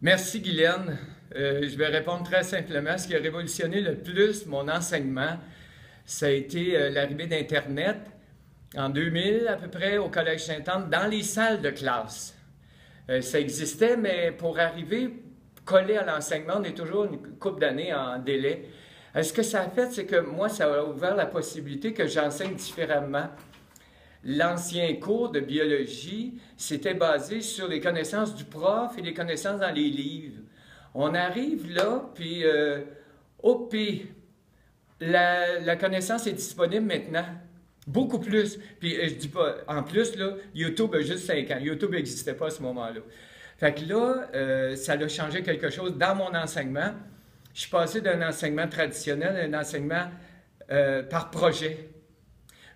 Merci Guylaine. Je vais répondre très simplement. Ce qui a révolutionné le plus mon enseignement, ça a été l'arrivée d'Internet en 2000 à peu près au Collège Sainte-Anne dans les salles de classe. Ça existait, mais pour arriver collé à l'enseignement, on est toujours une couple d'années en délai. Ce que ça a fait, c'est que moi, ça a ouvert la possibilité que j'enseigne différemment. L'ancien cours de biologie, s'était basé sur les connaissances du prof et les connaissances dans les livres. On arrive là, puis, la connaissance est disponible maintenant. Beaucoup plus. Puis, je dis pas, en plus, là, YouTube a juste 5 ans. YouTube n'existait pas à ce moment-là. Fait que là, ça a changé quelque chose dans mon enseignement. Je suis passé d'un enseignement traditionnel à un enseignement par projet.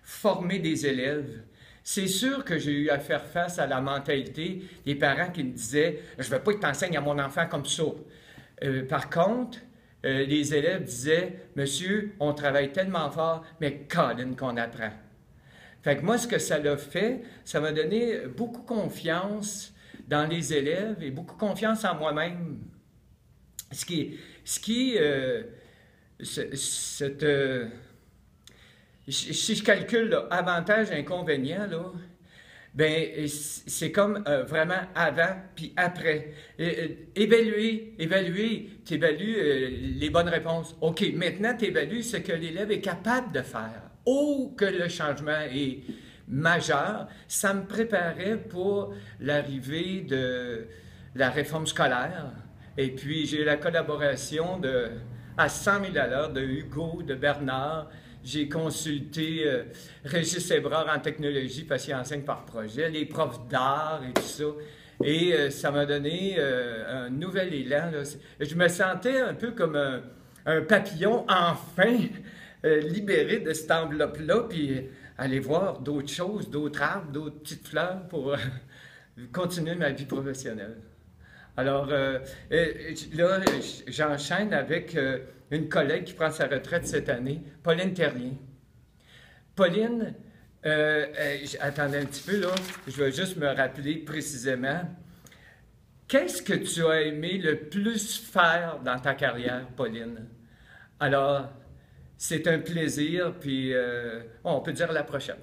Former des élèves. C'est sûr que j'ai eu à faire face à la mentalité des parents qui me disaient « Je ne veux pas que tu enseignes à mon enfant comme ça. » Par contre, les élèves disaient « Monsieur, on travaille tellement fort, mais Colin qu'on apprend. » Fait que moi, ce que ça l'a fait, ça m'a donné beaucoup confiance dans les élèves et beaucoup confiance en moi-même. Si je calcule là, avantage, inconvénient, là, ben, c'est comme vraiment avant puis après. Évaluer, tu évalues les bonnes réponses. OK, maintenant tu évalues ce que l'élève est capable de faire. Oh, que le changement est majeur. Ça me préparait pour l'arrivée de la réforme scolaire. Et puis j'ai eu la collaboration à 100 000 à l'heure de Hugo, de Bernard. J'ai consulté Régis Ebrard en technologie parce qu'il enseigne par projet, les profs d'art et tout ça. Et ça m'a donné un nouvel élan, là. Je me sentais un peu comme un papillon enfin libéré de cette enveloppe-là, puis aller voir d'autres choses, d'autres arbres, d'autres petites fleurs pour continuer ma vie professionnelle. Alors là, j'enchaîne avec une collègue qui prend sa retraite cette année, Pauline Terrien. Pauline, attendez un petit peu là, je vais juste me rappeler précisément. Qu'est-ce que tu as aimé le plus faire dans ta carrière, Pauline? Alors, c'est un plaisir, puis on peut dire à la prochaine.